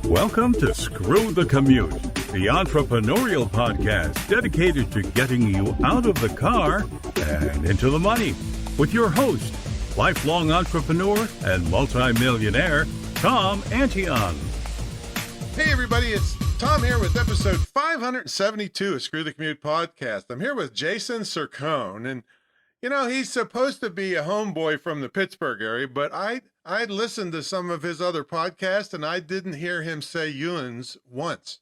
Welcome to Screw the Commute, the entrepreneurial podcast dedicated to getting you out of the car and into the money with your host, lifelong entrepreneur and multimillionaire, Tom Antion. Hey everybody, it's Tom here with episode 572 of Screw the Commute podcast. I'm here with Jason Cercone, and you know, he's supposed to be a homeboy from the Pittsburgh area, but I listened to some of his other podcasts and I didn't hear him say Ewan's once.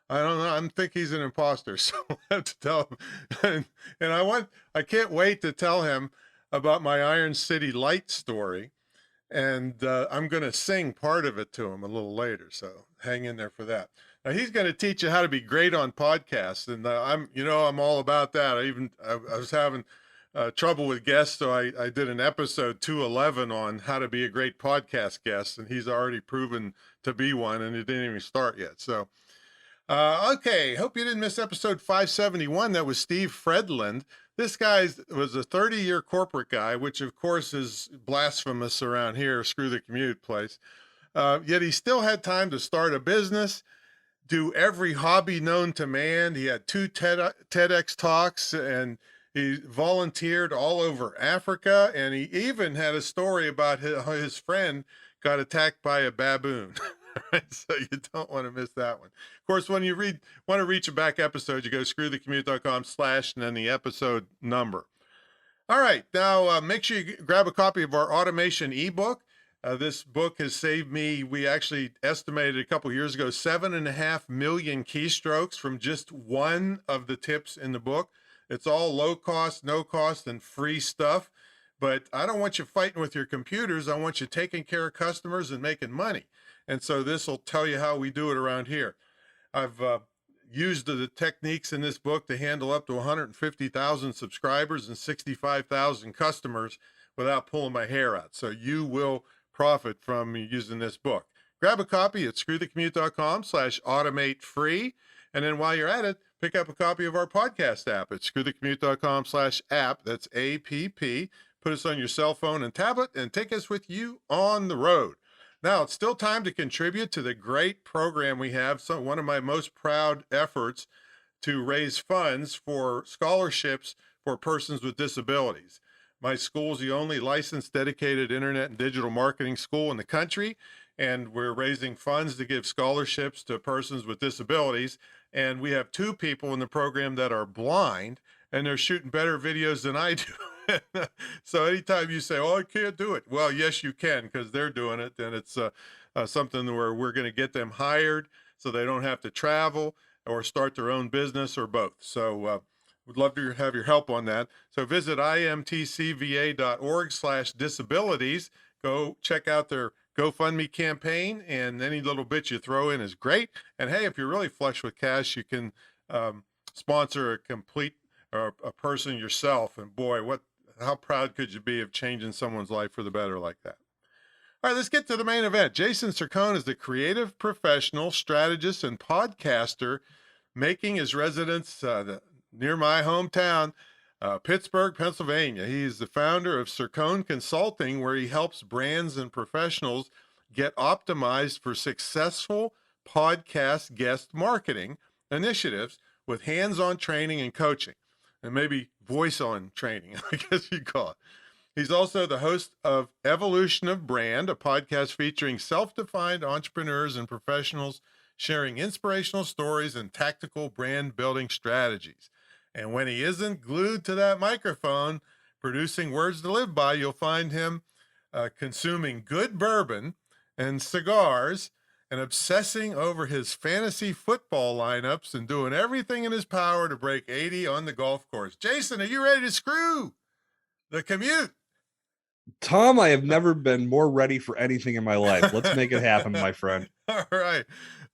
I don't know. I think he's an imposter, so I have to tell him. And I can't wait to tell him about my Iron City Lite story. And I'm going to sing part of it to him a little later. So hang in there for that. Now he's going to teach you how to be great on podcasts. And I'm all about that. I was having trouble with guests. So I did an episode 211 on how to be a great podcast guest. And he's already proven to be one, and it didn't even start yet. So, okay. Hope you didn't miss episode 571. That was Steve Fredland. This guy was a 30-year corporate guy, which of course is blasphemous around here, Screw the Commute place. Yet he still had time to start a business, do every hobby known to man. He had 2 TEDx talks, and he volunteered all over Africa. And he even had a story about how his friend got attacked by a baboon. So you don't want to miss that one. Of course, when you want to reach a back episode, you go screwthecommute.com/ and then the episode number. All right. Now, make sure you grab a copy of our automation ebook. This book has saved me, we actually estimated a couple years ago, 7.5 million keystrokes from just one of the tips in the book. It's all low cost, no cost, and free stuff. But I don't want you fighting with your computers. I want you taking care of customers and making money. And so this will tell you how we do it around here. I've used the techniques in this book to handle up to 150,000 subscribers and 65,000 customers without pulling my hair out. So you will profit from using this book. Grab a copy at screwthecommute.com/automate free. And then while you're at it, pick up a copy of our podcast app at screwthecommute.com/app. That's APP. Put us on your cell phone and tablet and take us with you on the road. Now, it's still time to contribute to the great program we have. So one of my most proud efforts to raise funds for scholarships for persons with disabilities. My school is the only licensed, dedicated internet and digital marketing school in the country, and we're raising funds to give scholarships to persons with disabilities. And we have 2 people in the program that are blind, and they're shooting better videos than I do. So anytime you say, oh, I can't do it. Well, yes, you can, because they're doing it. And it's something where we're going to get them hired so they don't have to travel or start their own business or both. So we'd love to have your help on that. So visit imtcva.org/disabilities. Go check out their GoFundMe campaign, and any little bit you throw in is great. And hey, if you're really flush with cash, you can sponsor a complete or a person yourself. And boy, how proud could you be of changing someone's life for the better like that? All right, let's get to the main event. Jason Cercone is the creative professional, strategist, and podcaster making his residence near my hometown, Pittsburgh, Pennsylvania. He's the founder of Cercone Consulting, where he helps brands and professionals get optimized for successful podcast guest marketing initiatives with hands-on training and coaching, and maybe voice-on training, I guess you call it. He's also the host of Evolution of Brand, a podcast featuring self-defined entrepreneurs and professionals sharing inspirational stories and tactical brand building strategies. And when he isn't glued to that microphone, producing words to live by, you'll find him consuming good bourbon and cigars and obsessing over his fantasy football lineups and doing everything in his power to break 80 on the golf course. Jason, are you ready to screw the commute? Tom, I have never been more ready for anything in my life. Let's make it happen, my friend. All right.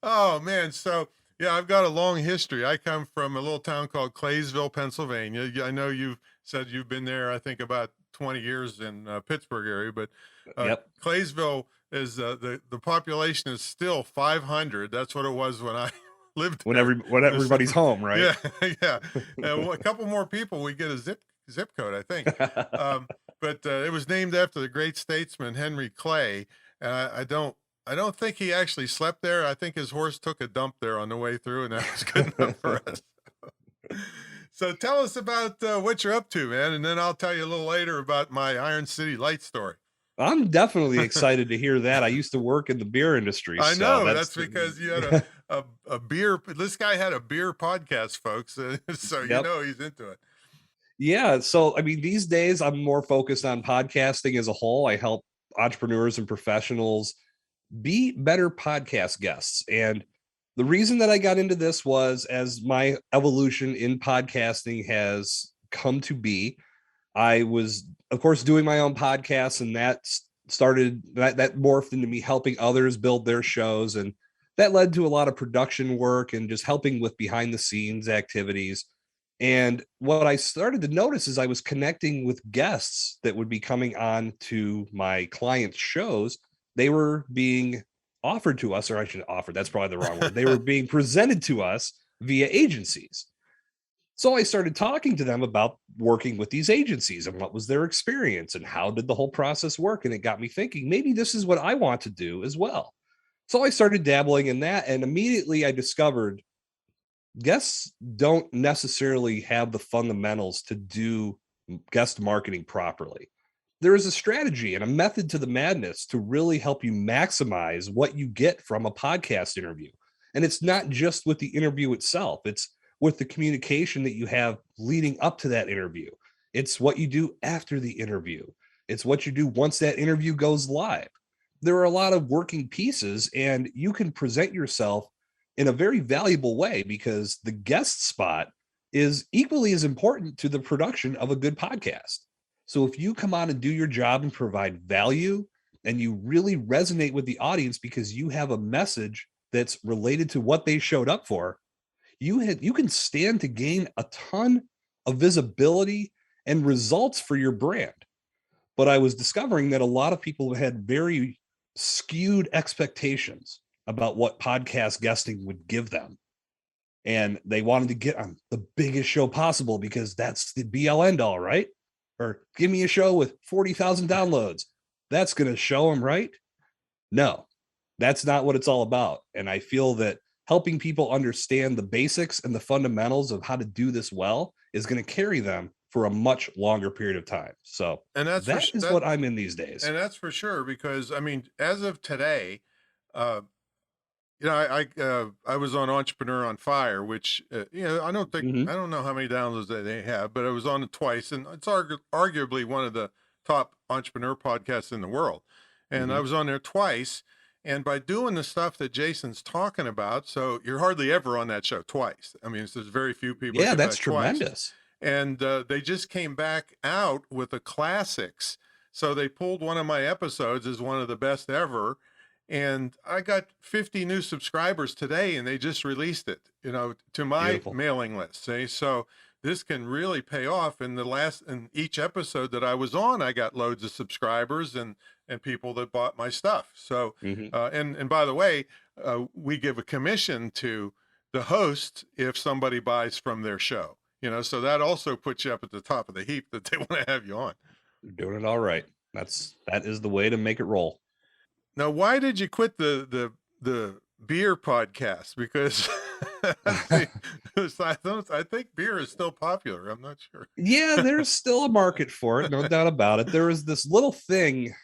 Oh, man. So, yeah, I've got a long history. I come from a little town called Claysville, Pennsylvania. I know you've said you've been there, I think, about 20 years in Pittsburgh area, but Yep. Claysville is the population is still 500. That's what it was when I lived there. When everybody's home, right? Yeah, yeah. A couple more people, we get a zip code, I think. But it was named after the great statesman Henry Clay. I don't I don't think he actually slept there. I think his horse took a dump there on the way through, and that was good enough for us. So tell us about what you're up to, man, and then I'll tell you a little later about my Iron City Light story. I'm definitely excited to hear that. I used to work in the beer industry. I So know that's because you had a beer. This guy had a beer podcast, folks. So you Yep. know he's into it. Yeah. So, I mean, these days I'm more focused on podcasting as a whole. I help entrepreneurs and professionals be better podcast guests. And the reason that I got into this was as my evolution in podcasting has come to be. I was, of course, doing my own podcast, and that morphed into me helping others build their shows. And that led to a lot of production work and just helping with behind the scenes activities. And what I started to notice is I was connecting with guests that would be coming on to my clients' shows. They were being offered to us, or I should offer, that's probably the wrong word. They were being presented to us via agencies. So I started talking to them about working with these agencies and what was their experience and how did the whole process work. And it got me thinking, maybe this is what I want to do as well. So I started dabbling in that, and immediately I discovered guests don't necessarily have the fundamentals to do guest marketing properly. There is a strategy and a method to the madness to really help you maximize what you get from a podcast interview. And it's not just with the interview itself, it's with the communication that you have leading up to that interview. It's what you do after the interview. It's what you do once that interview goes live. There are a lot of working pieces, and you can present yourself in a very valuable way because the guest spot is equally as important to the production of a good podcast. So if you come on and do your job and provide value, and you really resonate with the audience because you have a message that's related to what they showed up for, you can stand to gain a ton of visibility and results for your brand. But I was discovering that a lot of people had very skewed expectations about what podcast guesting would give them. And they wanted to get on the biggest show possible because that's the be all end all, right? Or give me a show with 40,000 downloads. That's going to show them, right? No, that's not what it's all about. And I feel that helping people understand the basics and the fundamentals of how to do this well is going to carry them for a much longer period of time. So And that is what I'm in these days. And that's for sure, because I mean, as of today, I was on Entrepreneur on Fire, which I don't think I don't know how many downloads that they have, but I was on it twice, and it's arguably one of the top entrepreneur podcasts in the world. And I was on there twice, and by doing the stuff that Jason's talking about, so you're hardly ever on that show twice. I mean, there's very few people. Yeah, that's tremendous. And they just came back out with the classics. So they pulled one of my episodes as one of the best ever. And I got 50 new subscribers today, and they just released it, to my Beautiful. mailing list. See, so this can really pay off. In each episode that I was on, I got loads of subscribers and people that bought my stuff. So, and by the way, we give a commission to the host if somebody buys from their show, so that also puts you up at the top of the heap that they want to have you on. You're doing it all right. That is the way to make it roll. Now, why did you quit the beer podcast? Because I think beer is still popular. I'm not sure. Yeah, there's still a market for it, no doubt about it. There was this little thing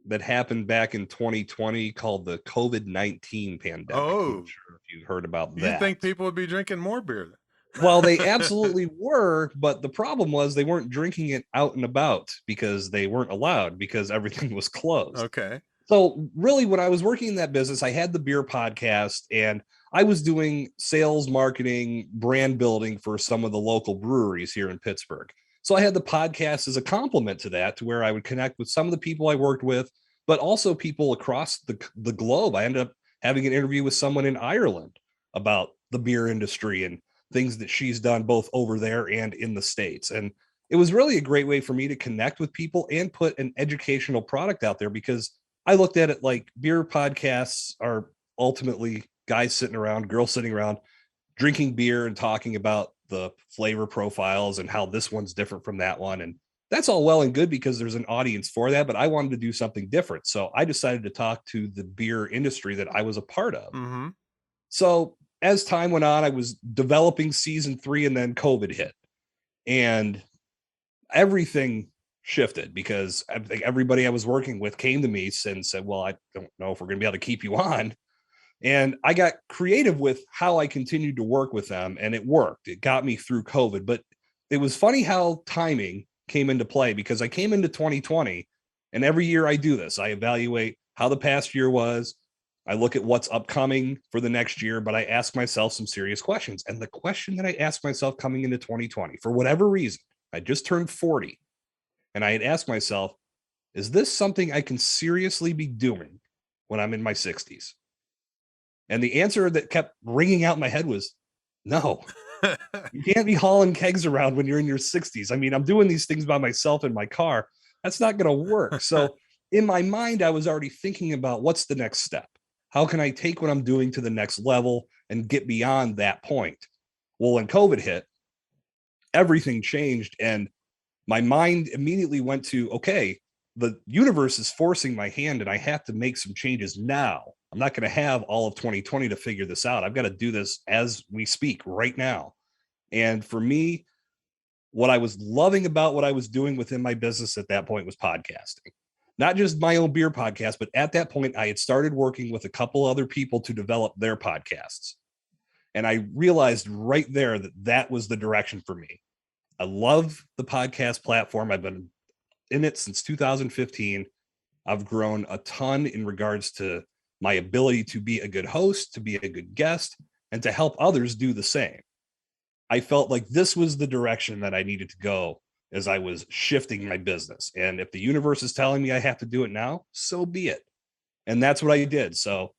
that happened back in 2020 called the COVID-19 pandemic. Oh, I'm not sure if you've heard about that. You think people would be drinking more beer then? Well, they absolutely were, but the problem was they weren't drinking it out and about because they weren't allowed because everything was closed. Okay. So really, when I was working in that business, I had the beer podcast and I was doing sales, marketing, brand building for some of the local breweries here in Pittsburgh. So I had the podcast as a complement to that, to where I would connect with some of the people I worked with, but also people across the globe. I ended up having an interview with someone in Ireland about the beer industry and things that she's done both over there and in the States. And it was really a great way for me to connect with people and put an educational product out there, because I looked at it like beer podcasts are ultimately guys sitting around, girls sitting around, drinking beer and talking about the flavor profiles and how this one's different from that one. And that's all well and good because there's an audience for that, but I wanted to do something different. So I decided to talk to the beer industry that I was a part of. Mm-hmm. So as time went on, I was developing season 3 and then COVID hit and everything shifted because I think everybody I was working with came to me and said, well, I don't know if we're going to be able to keep you on. And I got creative with how I continued to work with them, and it worked. It got me through COVID, but it was funny how timing came into play because I came into 2020, and every year I do this. I evaluate how the past year was. I look at what's upcoming for the next year, but I ask myself some serious questions. And the question that I asked myself coming into 2020, for whatever reason, I just turned 40, and I had asked myself, is this something I can seriously be doing when I'm in my 60s? And the answer that kept ringing out in my head was no. You can't be hauling kegs around when you're in your 60s. I mean, I'm doing these things by myself in my car. That's not going to work. So in my mind, I was already thinking about what's the next step? How can I take what I'm doing to the next level and get beyond that point? Well, when COVID hit, everything changed. And my mind immediately went to, okay, the universe is forcing my hand and I have to make some changes now. I'm not going to have all of 2020 to figure this out. I've got to do this as we speak right now. And for me, what I was loving about what I was doing within my business at that point was podcasting. Not just my own beer podcast, but at that point, I had started working with a couple other people to develop their podcasts. And I realized right there that that was the direction for me. I love the podcast platform. I've been in it since 2015. I've grown a ton in regards to my ability to be a good host, to be a good guest, and to help others do the same. I felt like this was the direction that I needed to go as I was shifting my business. And if the universe is telling me I have to do it now, so be it. And that's what I did. So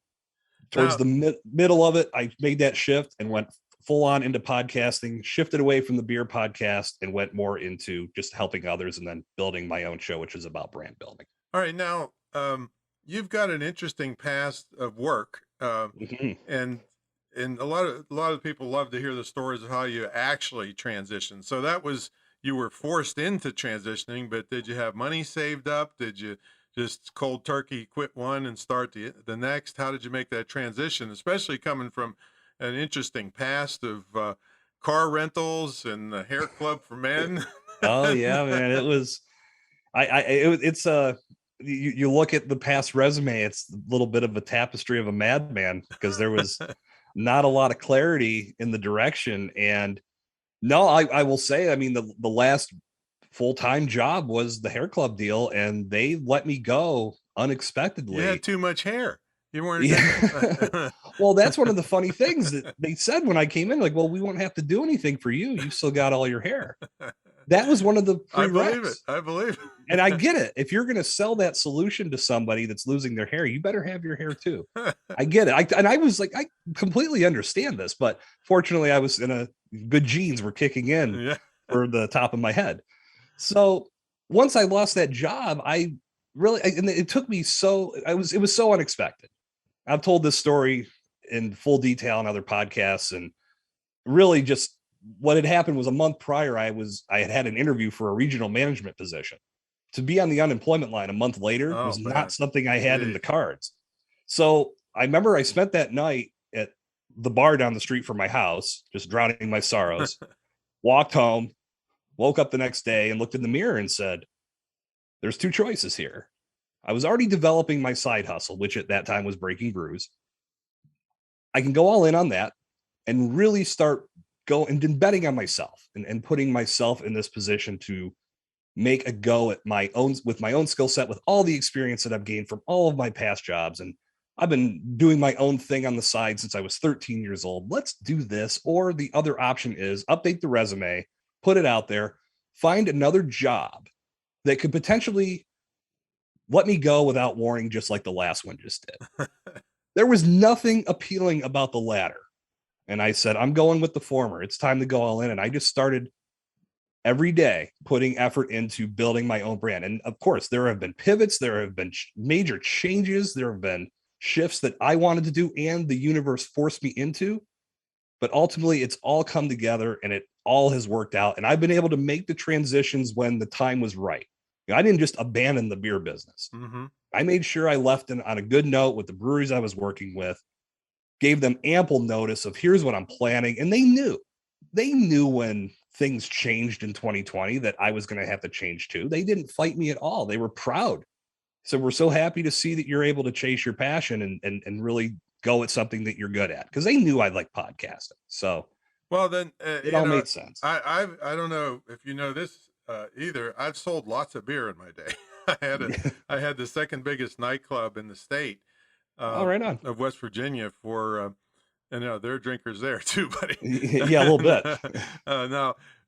towards the middle of it, I made that shift and went full on into podcasting, shifted away from the beer podcast and went more into just helping others and then building my own show, which is about brand building. All right. Now, you've got an interesting past of work, and a lot of people love to hear the stories of how you actually transitioned. So that was, you were forced into transitioning, but did you have money saved up? Did you just cold turkey quit one and start the next? How did you make that transition, especially coming from an interesting past of car rentals and the hair club for men? Oh yeah, man. It was, you look at the past resume, it's a little bit of a tapestry of a madman because there was not a lot of clarity in the direction. And no, I will say, I mean, the last full-time job was the hair club deal, and they let me go unexpectedly. You had too much hair. You weren't. Yeah. Well, that's one of the funny things that they said when I came in, like, well, we won't have to do anything for you. You still got all your hair. That was one of the prereqs. I believe it. And I get it. If you're going to sell that solution to somebody that's losing their hair, you better have your hair too. I get it. I was like, I completely understand this, but fortunately I was in a good genes were kicking in for the top of my head. So once I lost that job, and it took me it was so unexpected. I've told this story in full detail on other podcasts, and really just what had happened was a month prior, I had an interview for a regional management position. To be on the unemployment line a month later was not something I had in the cards. So I remember I spent that night at the bar down the street from my house, just drowning my sorrows, walked home, woke up the next day and looked in the mirror and said, there's two choices here. I was already developing my side hustle, which at that time was breaking brews. I can go all in on that and really start betting on myself and putting myself in this position to make a go at with my own skill set, with all the experience that I've gained from all of my past jobs. And I've been doing my own thing on the side since I was 13 years old. Let's do this. Or the other option is update the resume, put it out there, find another job that could potentially let me go without warning, just like the last one just did. There was nothing appealing about the latter. And I said, I'm going with the former. It's time to go all in. And I just started every day putting effort into building my own brand. And of course, there have been pivots. There have been major changes. There have been shifts that I wanted to do and the universe forced me into. But ultimately, it's all come together, and it all has worked out. And I've been able to make the transitions when the time was right. I didn't just abandon the beer business. Mm-hmm. I made sure I left on a good note with the breweries I was working with, gave them ample notice of here's what I'm planning. And they knew when things changed in 2020 that I was going to have to change too. They didn't fight me at all. They were proud. So we're so happy to see that you're able to chase your passion and really go at something that you're good at, because they knew I like podcasting. So well, then it all made sense. I don't know if you know this either. I've sold lots of beer in my day. I had the second biggest nightclub in the state right on. of West Virginia for and there are drinkers there too, buddy. Yeah, a little bit.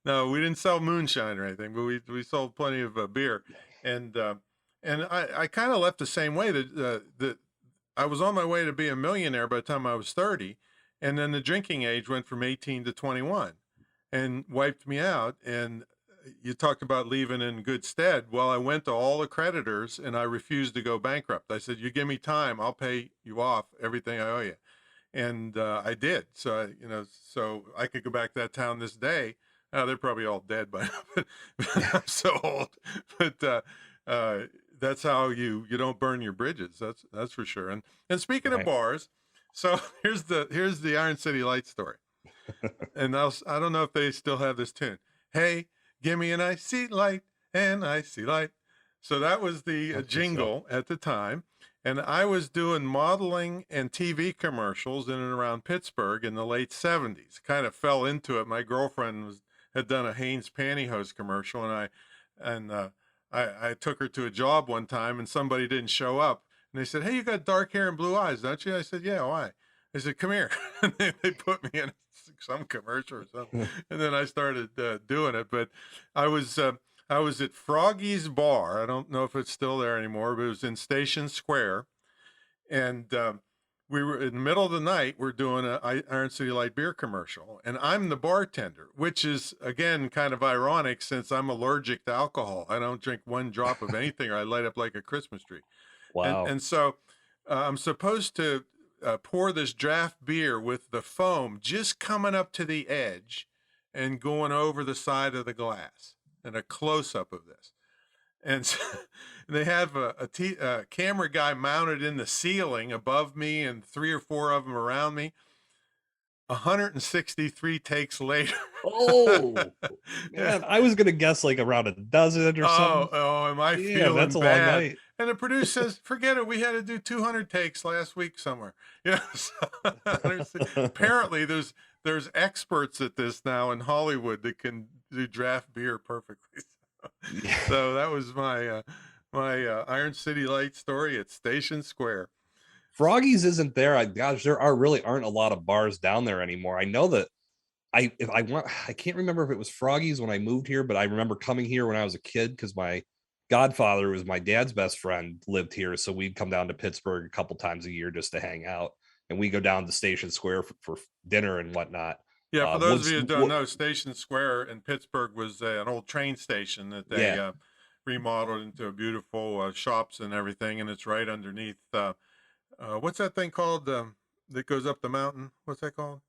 No, we didn't sell moonshine or anything, but we sold plenty of beer, and I kind of left the same way that I was on my way to be a millionaire by the time I was 30, and then the drinking age went from 18 to 21, and wiped me out. And you talked about leaving in good stead. Well, I went to all the creditors and I refused to go bankrupt. I said, "You give me time, I'll pay you off everything I owe you." And I did. So, so I could go back to that town this day. They're probably all dead by now, but I'm so old. But that's how you don't burn your bridges. That's for sure. And speaking of bars, so here's the Iron City Light story. And I don't know if they still have this tune. Hey, give me an icy light, an icy light. So that was the jingle at the time. And I was doing modeling and TV commercials in and around Pittsburgh in the late 70s. Kind of fell into it. My girlfriend had done a Hanes pantyhose commercial, and I took her to a job one time, and somebody didn't show up. And they said, "Hey, you got dark hair and blue eyes, don't you?" I said, "Yeah, why?" They said, "Come here." And they put me in some commercial or something. And then I started doing it. But I was at Froggy's Bar. I don't know if it's still there anymore, but it was in Station Square. And we were in the middle of the night. We're doing an Iron City Light beer commercial. And I'm the bartender, which is, again, kind of ironic since I'm allergic to alcohol. I don't drink one drop of anything or I light up like a Christmas tree. Wow. And so I'm supposed to pour this draft beer with the foam just coming up to the edge and going over the side of the glass, and a close-up of this. And so they have a camera guy mounted in the ceiling above me and 3 or 4 of them around me. 163 takes later. Oh, man, I was going to guess like around a dozen or something. Oh, am I feeling that's a bad? long night. And the producer says, "Forget it. We had to do 200 takes last week somewhere." Yeah. Apparently, there's experts at this now in Hollywood that can do draft beer perfectly. So that was my Iron City Light story at Station Square. Froggy's isn't there. Gosh, there aren't a lot of bars down there anymore. I know that I can't remember if it was Froggy's when I moved here, but I remember coming here when I was a kid because my godfather, who was my dad's best friend, lived here. So we'd come down to Pittsburgh a couple times a year just to hang out, and we go down to Station Square for dinner and whatnot. Yeah, for those of you who don't know, Station Square in Pittsburgh was an old train station that they remodeled into beautiful shops and everything, and it's right underneath. What's that thing called that goes up the mountain? What's that called?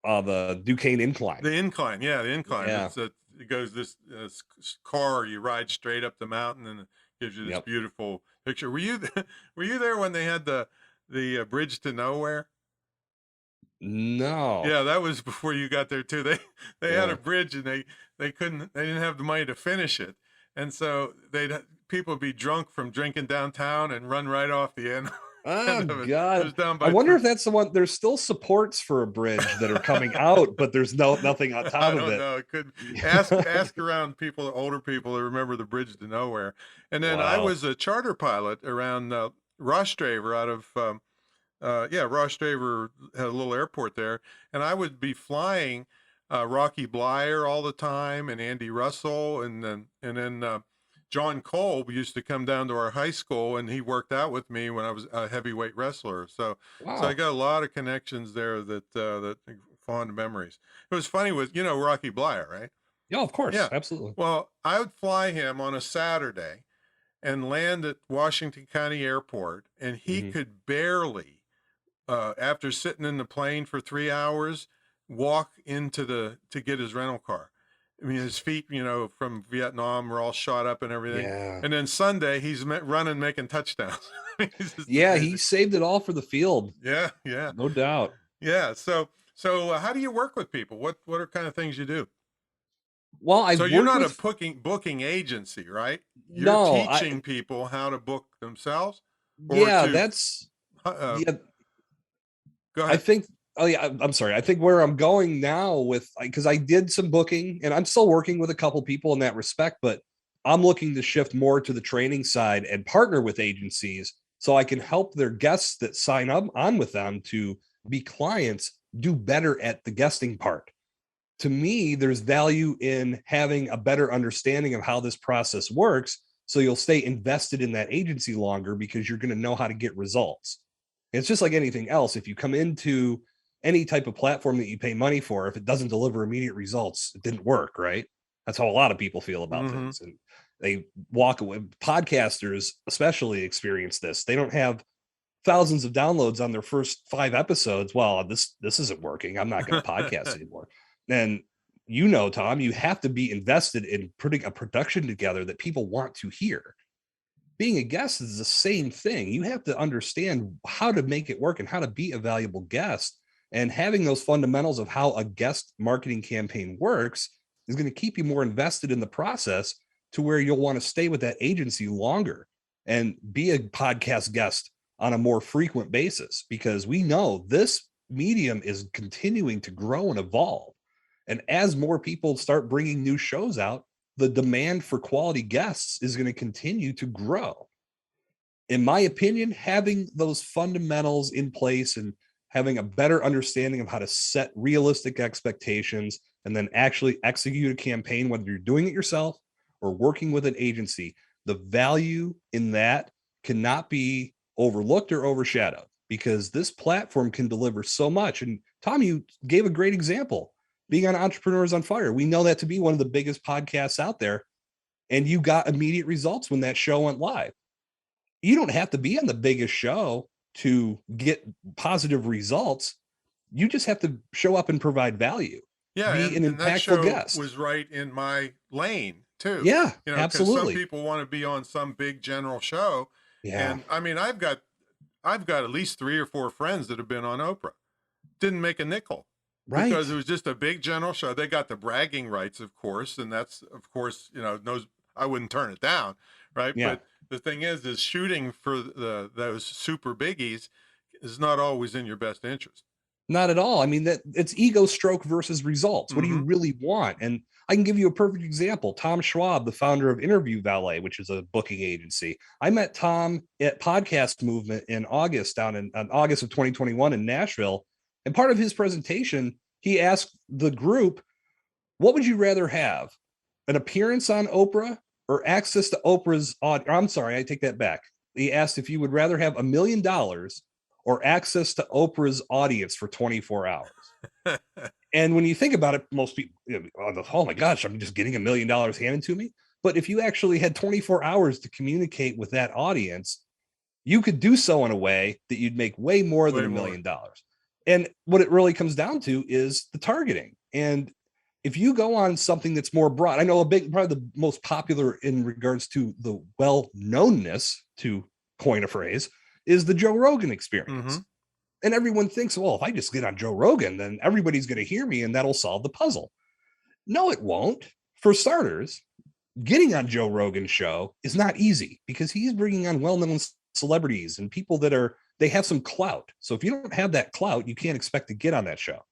The Duquesne Incline. The incline, yeah, the incline. Yeah. It goes this car. You ride straight up the mountain, and it gives you this beautiful picture. Were you there when they had the bridge to nowhere? No. Yeah, that was before you got there too. They had a bridge, and they didn't have the money to finish it, and so people would be drunk from drinking downtown and run right off the end. Oh God! I wonder if that's the one. There's still supports for a bridge that are coming out, but there's nothing on top of it. I don't know. It could ask around older people that remember the bridge to nowhere. And then I was a charter pilot around Rostraver out of Rostraver had a little airport there, and I would be flying Rocky Blyer all the time, and Andy Russell, and then John Kolb used to come down to our high school, and he worked out with me when I was a heavyweight wrestler. So I got a lot of connections there that fond memories. It was funny with Rocky Blyer, right? Yeah, of course. Yeah, absolutely. Well, I would fly him on a Saturday and land at Washington County Airport, and he could barely, after sitting in the plane for 3 hours, walk to get his rental car. I mean, his feet, from Vietnam were all shot up and everything. Yeah. And then Sunday, he's running, making touchdowns. It's just Yeah, he amazing. saved it all for the field. Yeah, yeah, No doubt. yeah. So, how do you work with people? What are kind of things you do? Well, I've So you're worked not with a booking agency, right? You're no, teaching people how to book themselves, or yeah, to that's yeah, go I ahead. think oh yeah, I'm sorry. I think where I'm going now with because I did some booking and I'm still working with a couple people in that respect, but I'm looking to shift more to the training side and partner with agencies so I can help their guests that sign up on with them to be clients do better at the guesting part. To me, there's value in having a better understanding of how this process works. So you'll stay invested in that agency longer because you're going to know how to get results. It's just like anything else. If you come into any type of platform that you pay money for, if it doesn't deliver immediate results, it didn't work, right? That's how a lot of people feel about Mm-hmm. things. And they walk away. Podcasters especially experience this. They don't have thousands of downloads on their first 5 episodes. Well, this isn't working. I'm not going to podcast anymore. And Tom, you have to be invested in putting a production together that people want to hear. Being a guest is the same thing. You have to understand how to make it work and how to be a valuable guest. And having those fundamentals of how a guest marketing campaign works is going to keep you more invested in the process to where you'll want to stay with that agency longer and be a podcast guest on a more frequent basis, because we know this medium is continuing to grow and evolve. And as more people start bringing new shows out, the demand for quality guests is going to continue to grow. In my opinion, having those fundamentals in place and having a better understanding of how to set realistic expectations and then actually execute a campaign, whether you're doing it yourself or working with an agency, the value in that cannot be overlooked or overshadowed, because this platform can deliver so much. And Tom, you gave a great example. Being on Entrepreneurs on Fire, we know that to be one of the biggest podcasts out there, and you got immediate results when that show went live. You don't have to be on the biggest show to get positive results. You just have to show up and provide value. Yeah, be an and that impactful show guest. was right in my lane too. Yeah, because absolutely. some people want to be on some big general show. Yeah. And I mean, I've got at least 3 or 4 friends that have been on Oprah. Didn't make a nickel. Right. Because it was just a big general show. They got the bragging rights, of course, and that's, of course, I wouldn't turn it down, right? Yeah. But the thing is shooting for those super biggies is not always in your best interest. Not at all. I mean, that it's ego stroke versus results. What do you really want? And I can give you a perfect example. Tom Schwab, the founder of Interview Valet, which is a booking agency. I met Tom at Podcast Movement in August, down in August of 2021 in Nashville. And part of his presentation, he asked the group, what would you rather have? An appearance on Oprah or access to Oprah's I'm sorry, I take that back. He asked if you would rather have $1 million or access to Oprah's audience for 24 hours. And when you think about it, most people, oh my gosh, I'm just getting $1 million handed to me. But if you actually had 24 hours to communicate with that audience, you could do so in a way that you'd make way more than $1 million. And what it really comes down to is the targeting. And if you go on something that's more broad, I know probably the most popular in regards to the well-knownness, to coin a phrase, is the Joe Rogan experience. And everyone thinks, well, if I just get on Joe Rogan, then everybody's going to hear me and that'll solve the puzzle. No, it won't. For starters, getting on Joe Rogan's show is not easy because he's bringing on well-known celebrities and people that they have some clout. So if you don't have that clout, you can't expect to get on that show.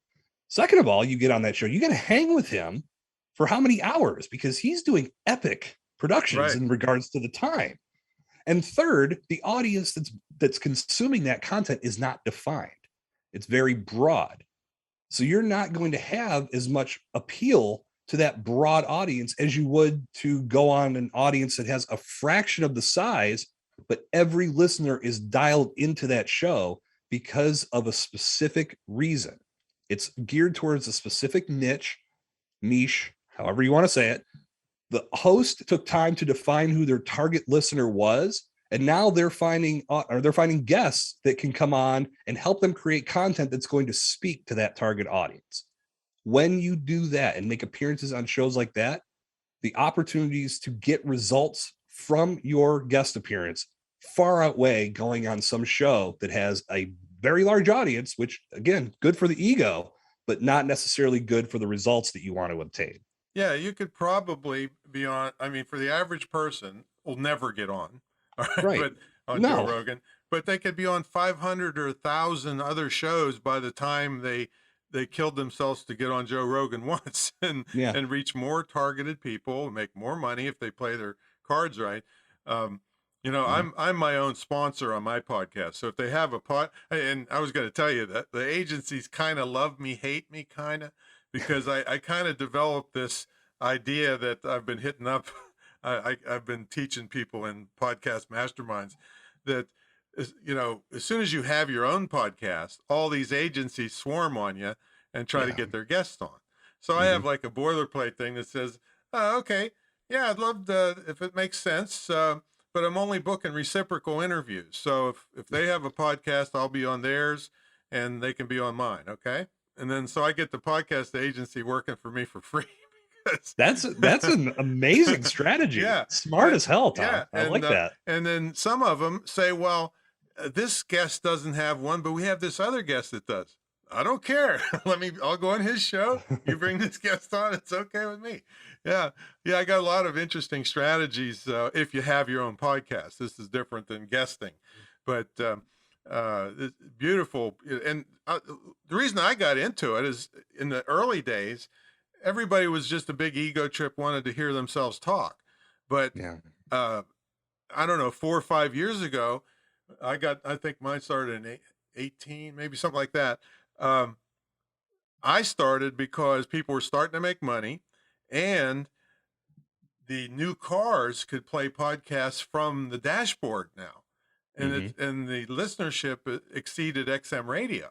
Second of all, you get on that show, you got to hang with him for how many hours? Because he's doing epic productions in regards to the time. And third, the audience that's consuming that content is not defined. It's very broad. So you're not going to have as much appeal to that broad audience as you would to go on an audience that has a fraction of the size, but every listener is dialed into that show because of a specific reason. It's geared towards a specific niche, however you want to say it. The host took time to define who their target listener was, and now they're finding guests that can come on and help them create content that's going to speak to that target audience. When you do that and make appearances on shows like that, the opportunities to get results from your guest appearance far outweigh going on some show that has a very large audience, which again, good for the ego, but not necessarily good for the results that you want to obtain. Yeah, you could probably be on. I mean, for the average person, will never get on, all right, Right. but on Joe No. Rogan, but they could be on 500 or 1,000 other shows by the time they killed themselves to get on Joe Rogan once Yeah. and reach more targeted people, make more money if they play their cards right. Um, I'm my own sponsor on my podcast. So if they have a and I was going to tell you that the agencies kind of love me, hate me, kind of, because I kind of developed this idea that I've been hitting up. I've been teaching people in podcast masterminds that, as soon as you have your own podcast, all these agencies swarm on you and try to get their guests on. So I have like a boilerplate thing that says, oh, okay, yeah, I'd love to, if it makes sense, but I'm only booking reciprocal interviews. So if they have a podcast, I'll be on theirs and they can be on mine. Okay. And then, so I get the podcast agency working for me for free. That's an amazing strategy. Yeah. Smart as hell, Tom. Yeah. I like that. And then some of them say, well, this guest doesn't have one, but we have this other guest that does. I don't care. I'll go on his show. You bring this guest on. It's okay with me. Yeah. Yeah. I got a lot of interesting strategies. If you have your own podcast, this is different than guesting, but, it's beautiful. And the reason I got into it is in the early days, everybody was just a big ego trip, wanted to hear themselves talk. But, I don't know, 4 or 5 years ago, I think mine started in 18, maybe something like that. I started because people were starting to make money and the new cars could play podcasts from the dashboard now. And and the listenership exceeded XM radio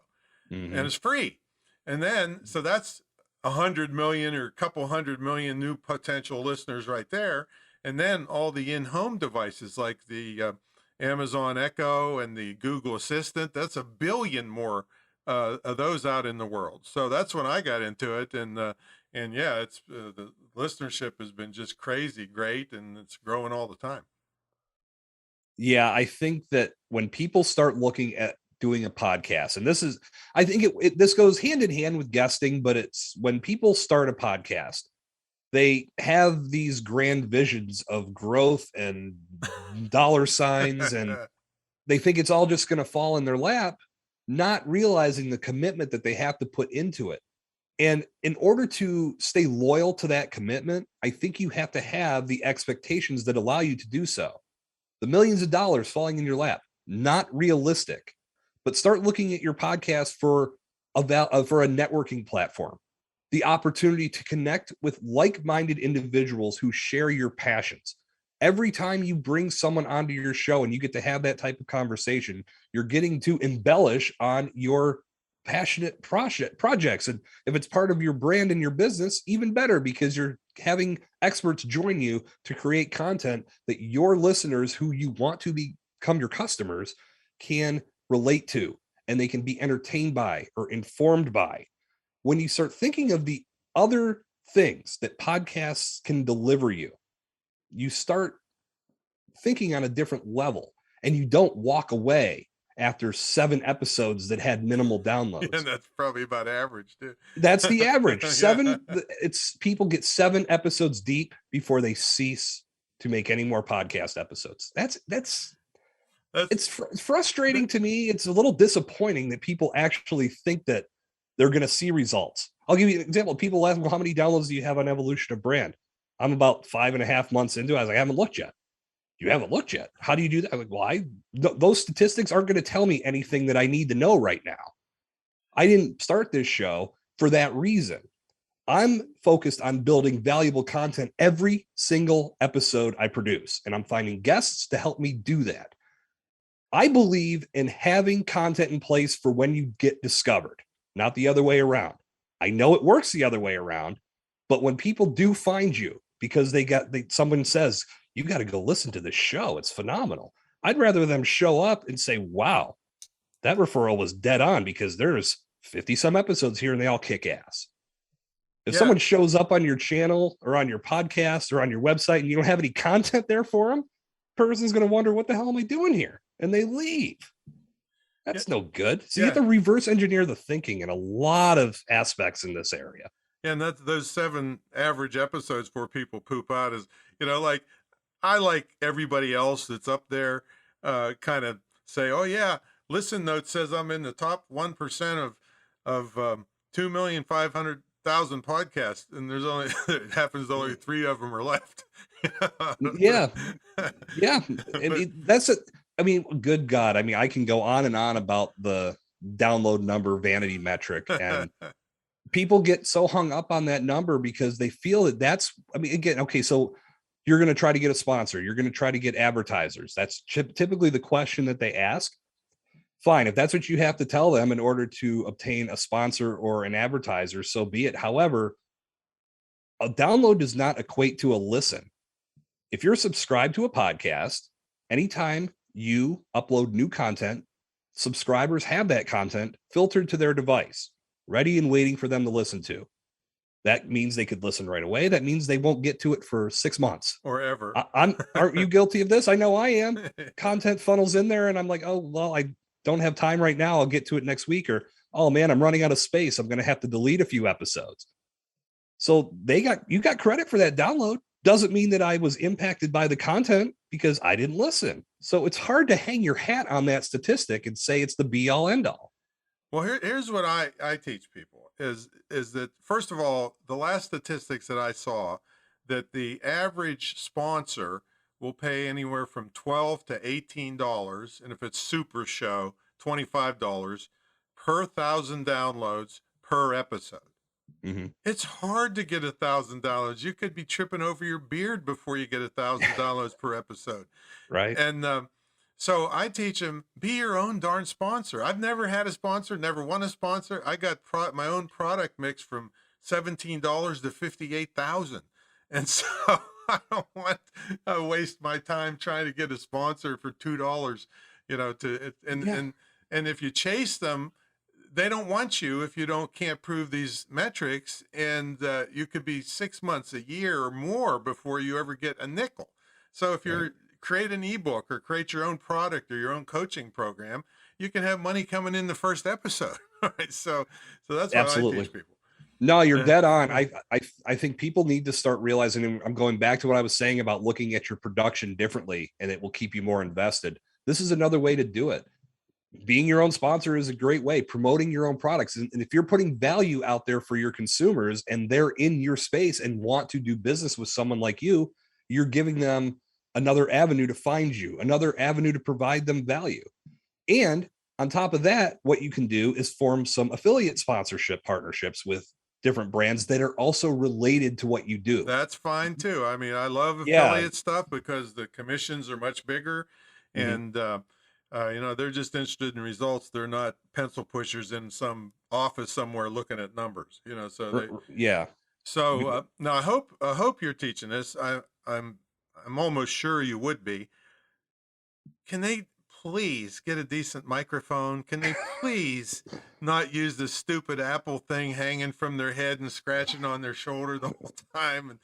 and it's free. And then, so that's 100 million or a couple 100 million new potential listeners right there. And then all the in-home devices like the Amazon Echo and the Google Assistant, that's 1 billion more of those out in the world. So that's when I got into it. And yeah, it's the listenership has been just crazy great and it's growing all the time. Yeah, I think that when people start looking at doing a podcast, and this is, I think this goes hand in hand with guesting, but it's when people start a podcast, they have these grand visions of growth and dollar signs, and they think it's all just going to fall in their lap, not realizing the commitment that they have to put into it. And in order to stay loyal to that commitment, I think you have to have the expectations that allow you to do so. The millions of dollars falling in your lap, not realistic, but start looking at your podcast for a networking platform, the opportunity to connect with like-minded individuals who share your passions. Every time you bring someone onto your show and you get to have that type of conversation, you're getting to embellish on your passionate projects. And if it's part of your brand and your business, even better, because you're having experts join you to create content that your listeners who you want to become your customers can relate to, and they can be entertained by or informed by. When you start thinking of the other things that podcasts can deliver you, you start thinking on a different level, and you don't walk away after 7 episodes that had minimal downloads. And that's probably about average too. That's the average. 7, it's people get 7 episodes deep before they cease to make any more podcast episodes. It's frustrating to me. It's a little disappointing that people actually think that they're going to see results. I'll give you an example. People ask, well, how many downloads do you have on Evolution of Brand? I'm about 5.5 months into it. I was like, I haven't looked yet. You haven't looked yet. How do you do that? I'm like, well, those statistics aren't going to tell me anything that I need to know right now. I didn't start this show for that reason. I'm focused on building valuable content every single episode I produce, and I'm finding guests to help me do that. I believe in having content in place for when you get discovered, not the other way around. I know it works the other way around, but when people do find you because someone says, you got to go listen to this show, it's phenomenal, I'd rather them show up and say, wow, that referral was dead on, because there's 50 some episodes here and they all kick ass. If someone shows up on your channel or on your podcast or on your website and you don't have any content there for them, person's going to wonder, what the hell am I doing here? And they leave. That's no good. So you have to reverse engineer the thinking in a lot of aspects in this area. Yeah, and that's those 7 average episodes before people poop out is, like I like everybody else that's up there kind of say, oh yeah, Listen Note says I'm in the top 1% of 2,500,000 podcasts, and there's only it happens only 3 of them are left. Yeah. I mean, that's it. I mean, good God. I mean, I can go on and on about the download number vanity metric, and people get so hung up on that number because they feel that that's, I mean, again, okay, so you're going to try to get a sponsor. You're going to try to get advertisers. That's typically the question that they ask. Fine. If that's what you have to tell them in order to obtain a sponsor or an advertiser, so be it. However, a download does not equate to a listen. If you're subscribed to a podcast, anytime you upload new content, subscribers have that content filtered to their device, ready and waiting for them to listen to. That means they could listen right away. That means they won't get to it for 6 months or ever. Aren't you guilty of this? I know I am. Content funnels in there and I'm like, oh, well, I don't have time right now. I'll get to it next week. Or, oh man, I'm running out of space. I'm going to have to delete a few episodes. So you got credit for that download. Doesn't mean that I was impacted by the content because I didn't listen. So it's hard to hang your hat on that statistic and say it's the be all end all. Well, here's what I teach people is that, first of all, the last statistics that I saw, that the average sponsor will pay anywhere from $12 to $18, and if it's Super Show, $25 per 1,000 downloads per episode. Mm-hmm. It's hard to get $1,000. You could be tripping over your beard before you get $1,000 per episode. Right. And so I teach them, be your own darn sponsor. I've never had a sponsor, never won a sponsor. I got my own product mix from $17 to $58,000. And so I don't want to waste my time trying to get a sponsor for $2, and if you chase them, they don't want you if you can't prove these metrics, and you could be 6 months, a year, or more before you ever get a nickel. So if you're create an ebook or create your own product or your own coaching program, you can have money coming in the first episode. Right? So that's what I teach people. No, you're dead on. I think people need to start realizing, and I'm going back to what I was saying about looking at your production differently, and it will keep you more invested. This is another way to do it. Being your own sponsor is a great way, promoting your own products. And if you're putting value out there for your consumers and they're in your space and want to do business with someone like you, you're giving them another avenue to find you, another avenue to provide them value. And on top of that, what you can do is form some affiliate sponsorship partnerships with different brands that are also related to what you do. That's fine too. I mean, I love affiliate stuff because the commissions are much bigger, and they're just interested in results. They're not pencil pushers in some office somewhere looking at numbers. So now I hope you're teaching this. I'm almost sure you would be. Can they please get a decent microphone? Can they please not use this stupid Apple thing hanging from their head and scratching on their shoulder the whole time,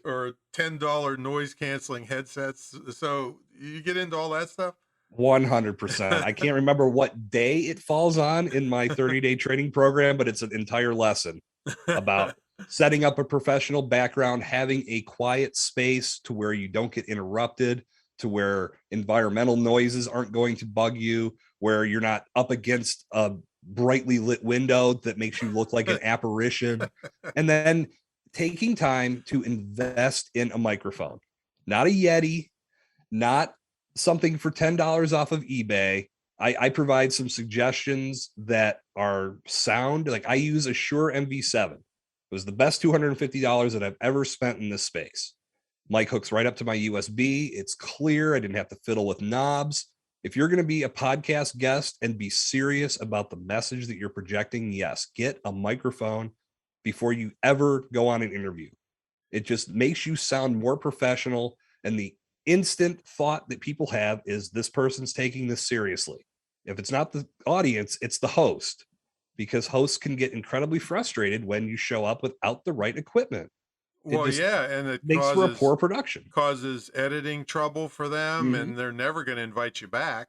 or $10 noise canceling headsets? So you get into all that stuff? 100%. I can't remember what day it falls on in my 30-day training program, but it's an entire lesson about setting up a professional background, having a quiet space to where you don't get interrupted, to where environmental noises aren't going to bug you, where you're not up against a brightly lit window that makes you look like an apparition. And then taking time to invest in a microphone, not a Yeti, not something for $10 off of eBay. I provide some suggestions that are sound. Like I use a Shure MV7. It was the best $250 that I've ever spent in this space. Mic hooks right up to my USB. It's clear. I didn't have to fiddle with knobs. If you're going to be a podcast guest and be serious about the message that you're projecting, yes, get a microphone before you ever go on an interview. It just makes you sound more professional. And the instant thought that people have is, this person's taking this seriously. If it's not the audience, it's the host. because hosts can get incredibly frustrated when you show up without the right equipment. It Well, just yeah, and it makes for a poor production. causes editing trouble for them, Mhm. and they're never going to invite you back.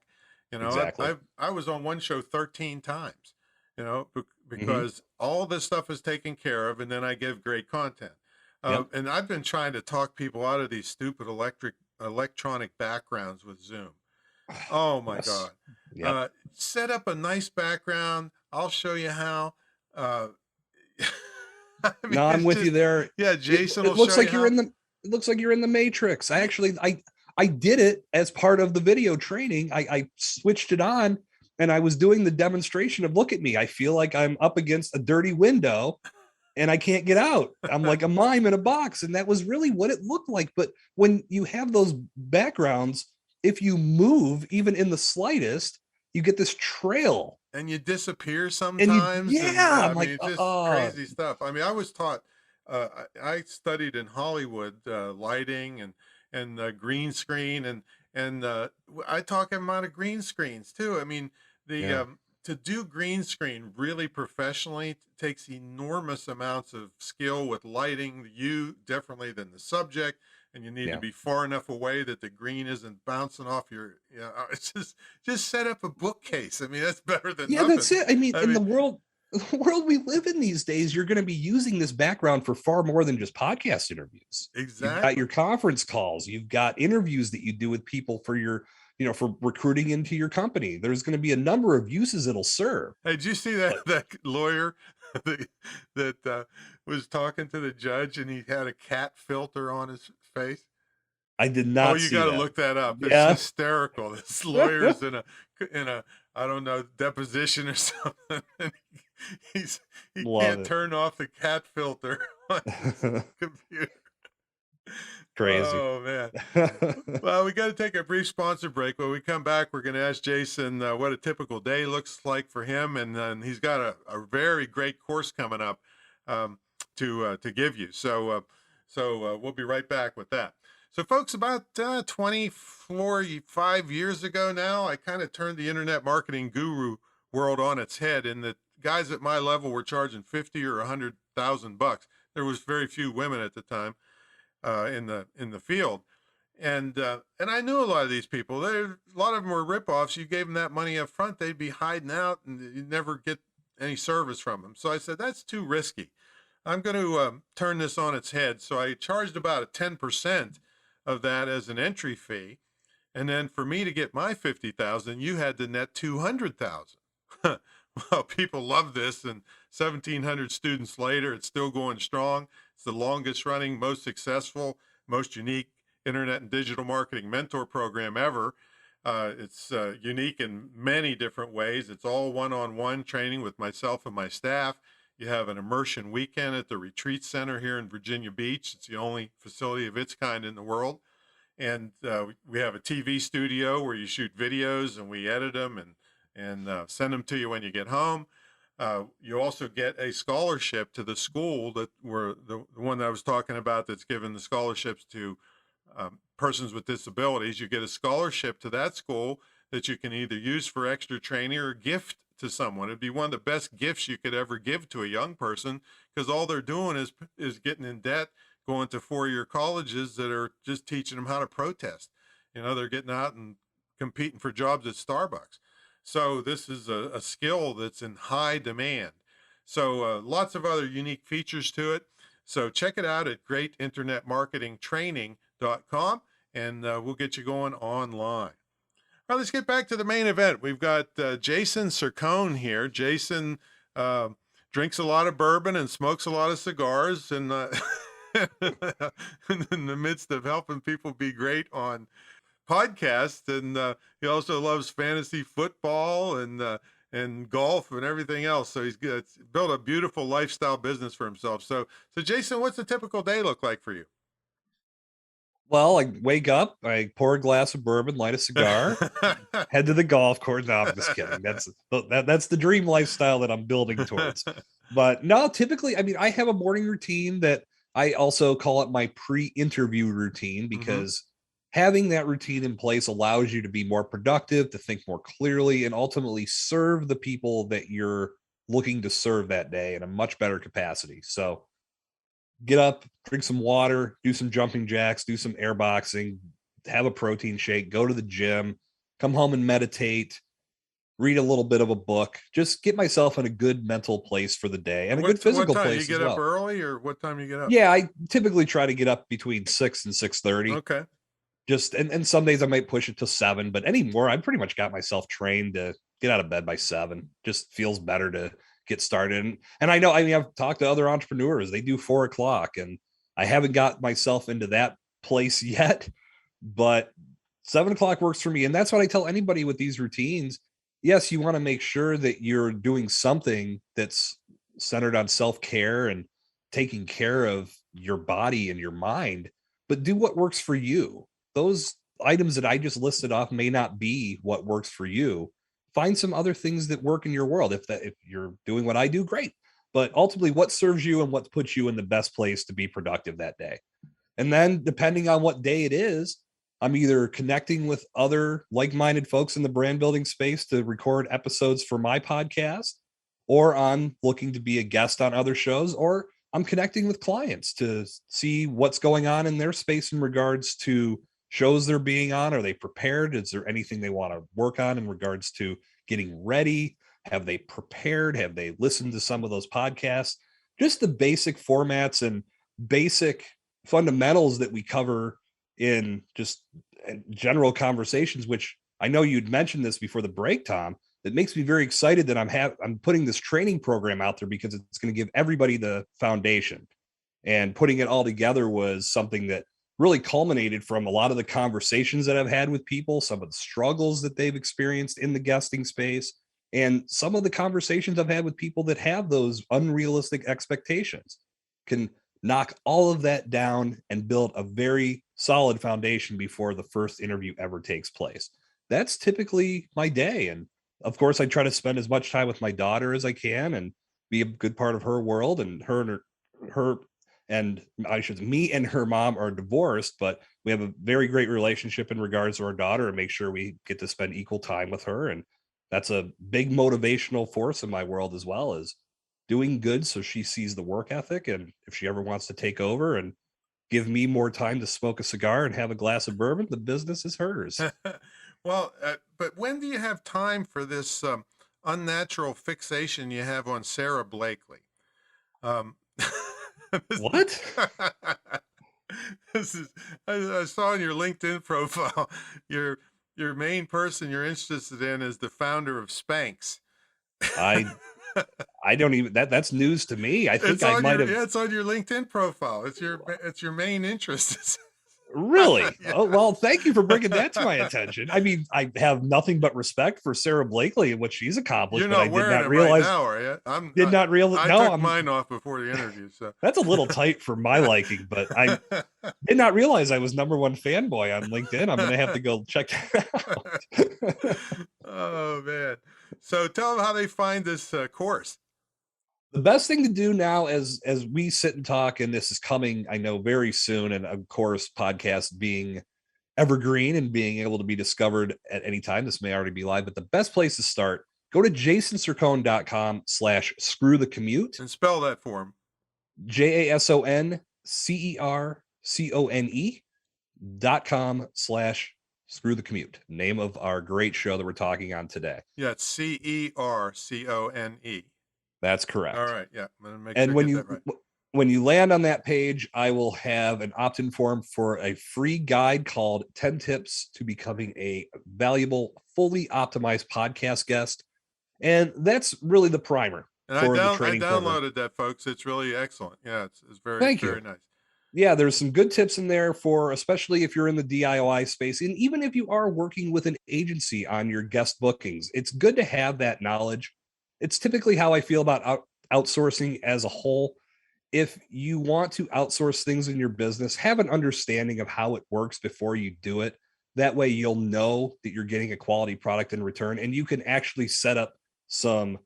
You know, Exactly. I was on one show 13 times, you know, Mhm. because all this stuff is taken care of, and then I give great content. Yep. And I've been trying to talk people out of these stupid electronic backgrounds with Zoom. Oh my Yes. God. Yep. Set up a nice background. I'll show you how. Uh, I mean, No, I'm it's with you just, there. yeah, It Jason will it looks show like you you're how. in the it looks like you're in the Matrix. I did it as part of the video training. I switched it on and I was doing the demonstration of look at me. I feel like I'm up against a dirty window and I can't get out. I'm like a mime in a box. And that was really what it looked like. But when you have those backgrounds, if you move even in the slightest, you get this trail. And you disappear And sometimes, and yeah, yeah, I I'm mean, like, it's just crazy stuff. I mean, I was taught, I studied in Hollywood, lighting and green screen, and I talk about of green screens too. I mean, the yeah, to do green screen really professionally takes enormous amounts of skill with lighting. You differently than the subject, and you need to yeah. be far enough away that the green isn't bouncing off your. It's just set up a bookcase. I mean, that's better than Yeah, that's nothing. it. I mean, I in mean, the world we live in these days, you're going to be using this background for far more than just podcast interviews. You've got exactly. your conference calls, you've got interviews that you do with people for your, for recruiting into your company. There's going to be a number of uses it'll serve. Hey, did you see that But that lawyer that, was talking to the judge and he had a cat filter on his face? I did Oh, not you see got to that. look that up. It's Yeah. hysterical. This lawyer's in a I don't know, deposition or something. And he Love can't it. turn off the cat filter on his computer. Crazy. Oh man. Well, we got to take a brief sponsor break. When we come back, we're going to ask Jason what a typical day looks like for him, and he's got a very great course coming up to give you. So we'll be right back with that. So, folks, about 25 years ago now, I kind of turned the internet marketing guru world on its head, and the guys at my level were charging 50 or 100,000 bucks. There was very few women at the time in the field, and I knew a lot of these people. A lot of them were ripoffs. You gave them that money up front, they'd be hiding out, and you'd never get any service from them. So I said that's too risky. I'm going to turn this on its head. So I charged about a 10% of that as an entry fee, and then for me to get my 50,000, you had to net 200,000. Well, people love this, and 1,700 students later, it's still going strong. It's the longest running, most successful, most unique internet and digital marketing mentor program ever. It's unique in many different ways. It's all one-on-one training with myself and my staff. You have an immersion weekend at the Retreat Center here in Virginia Beach. It's the only facility of its kind in the world. And we have a TV studio where you shoot videos and we edit them and send them to you when you get home. You also get a scholarship to the school that were the one that I was talking about that's given the scholarships to persons with disabilities. You get a scholarship to that school that you can either use for extra training or gift to someone. It'd be one of the best gifts you could ever give to a young person, because all they're doing is getting in debt, going to four-year colleges that are just teaching them how to protest. They're getting out and competing for jobs at Starbucks. So this is a skill that's in high demand. So lots of other unique features to it. So check it out at greatinternetmarketingtraining.com, and we'll get you going online. All right, let's get back to the main event. We've got Jason Cercone here. Jason drinks a lot of bourbon and smokes a lot of cigars, and in the midst of helping people be great on podcasts. And he also loves fantasy football and golf and everything else. So he's built a beautiful lifestyle business for himself. So Jason, what's a typical day look like for you? Well, I wake up, I pour a glass of bourbon, light a cigar, head to the golf course. No, I'm just kidding. That's the dream lifestyle that I'm building towards. But no, typically, I mean, I have a morning routine that I also call it my pre-interview routine, because having that routine in place allows you to be more productive, to think more clearly, and ultimately serve the people that you're looking to serve that day in a much better capacity. So get up, drink some water, do some jumping jacks, do some air boxing, have a protein shake, go to the gym, come home and meditate, read a little bit of a book, just get myself in a good mental place for the day and a good physical what time place you as get up well. early, or what time you get up? Yeah, I typically try to get up between 6 and 6:30. Okay. Just and some days I might push it to 7, but anymore I pretty much got myself trained to get out of bed by 7. Just feels better to get started. And I know, I mean, I've talked to other entrepreneurs, they do 4 o'clock, and I haven't got myself into that place yet, but 7 o'clock works for me. And that's what I tell anybody with these routines. Yes, you want to make sure that you're doing something that's centered on self-care and taking care of your body and your mind, but do what works for you. Those items that I just listed off may not be what works for you. Find some other things that work in your world. If you're doing what I do, great. But ultimately, what serves you and what puts you in the best place to be productive that day. And then, depending on what day it is, I'm either connecting with other like-minded folks in the brand building space to record episodes for my podcast, or I'm looking to be a guest on other shows, or I'm connecting with clients to see what's going on in their space in regards to shows they're being on. Are they prepared? Is there anything they want to work on in regards to getting ready? Have they prepared? Have they listened to some of those podcasts? Just the basic formats and basic fundamentals that we cover in just general conversations, which I know you'd mentioned this before the break, Tom. That makes me very excited that I'm putting this training program out there, because it's going to give everybody the foundation. And putting it all together was something that really culminated from a lot of the conversations that I've had with people, some of the struggles that they've experienced in the guesting space, and some of the conversations I've had with people that have those unrealistic expectations. Can knock all of that down and build a very solid foundation before the first interview ever takes place. That's typically my day. And of course, I try to spend as much time with my daughter as I can and be a good part of her world. And me and her mom are divorced, but we have a very great relationship in regards to our daughter, and make sure we get to spend equal time with her. And that's a big motivational force in my world, as well as doing good. So she sees the work ethic. And if she ever wants to take over and give me more time to smoke a cigar and have a glass of bourbon, the business is hers. Well, but when do you have time for this unnatural fixation you have on Sarah Blakely? What? I saw in your LinkedIn profile, your main person you're interested in is the founder of Spanx. I don't even, that's news to me. I think I might have. Yeah, it's on your LinkedIn profile. It's your main interest. Really? Yeah. Oh, well, thank you for bringing that to my attention. I mean, I have nothing but respect for Sarah Blakely and what she's accomplished. You're but not I did wearing not it realize. right now, are you? I took mine off before the interview, so that's a little tight for my liking. But I did not realize I was #1 fanboy on LinkedIn. I'm going to have to go check that out. Oh man! So tell them how they find this course. The best thing to do now, as we sit and talk, and this is coming, I know, very soon, and of course, podcast being evergreen and being able to be discovered at any time, this may already be live, but the best place to start, go to jasoncercone.com/screwthecommute. And spell that for him. JASONCERCONE.com/screwthecommute. Name of our great show that we're talking on today. Yeah, it's CERCONE. That's correct. All right. Yeah. I'm gonna make and sure when I get you that right. when you land on that page, I will have an opt-in form for a free guide called 10 Tips to Becoming a Valuable, Fully Optimized Podcast Guest. And that's really the primer. And for I the training downloaded program. that, folks. It's really excellent. Yeah, it's very very nice. Yeah, there's some good tips in there for, especially if you're in the DIY space, and even if you are working with an agency on your guest bookings, it's good to have that knowledge. It's typically how I feel about outsourcing as a whole. If you want to outsource things in your business, have an understanding of how it works before you do it. That way you'll know that you're getting a quality product in return, and you can actually set up some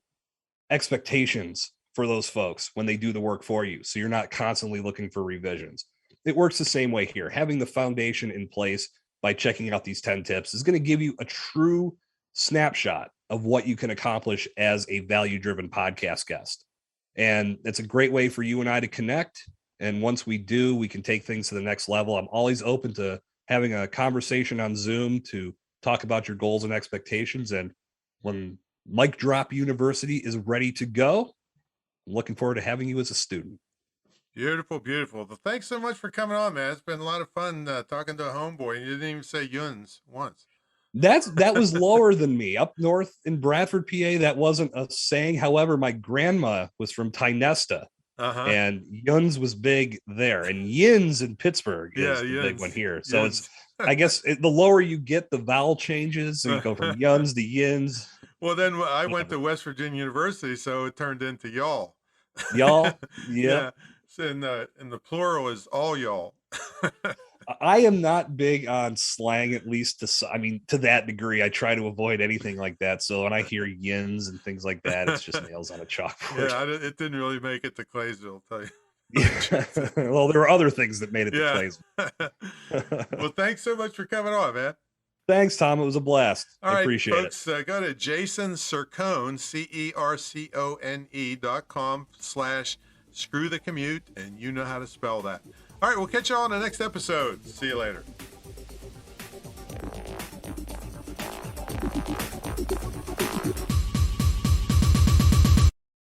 expectations for those folks when they do the work for you. So you're not constantly looking for revisions. It works the same way here. Having the foundation in place by checking out these 10 tips is going to give you a true snapshot of what you can accomplish as a value-driven podcast guest. And it's a great way for you and I to connect. And once we do, we can take things to the next level. I'm always open to having a conversation on Zoom to talk about your goals and expectations. And when Mic Drop University is ready to go, I'm looking forward to having you as a student. Beautiful, beautiful. Well, thanks so much for coming on, man. It's been a lot of fun talking to a homeboy. You didn't even say yuns once. That was lower than me. Up north in Bradford, PA, that wasn't a saying. However, my grandma was from Tynesta, and yuns was big there, and yins in Pittsburgh is the big one here. So it's, I guess, the lower you get, the vowel changes and go from yuns to yins. Well, then I went to West Virginia University, so it turned into y'all. Y'all, yeah. So in the plural is all y'all. I am not big on slang, at least to that degree. I try to avoid anything like that. So when I hear yins and things like that, it's just nails on a chalkboard. Yeah, it didn't really make it to Claysville, I'll tell you. Yeah. Well, there were other things that made it to Claysville. Well, thanks so much for coming on, man. Thanks, Tom. It was a blast. All right, appreciate folks, it. Go to Jason Cercone, CERCONE.com/Screw the Commute, and you know how to spell that. All right, we'll catch you all on the next episode. See you later.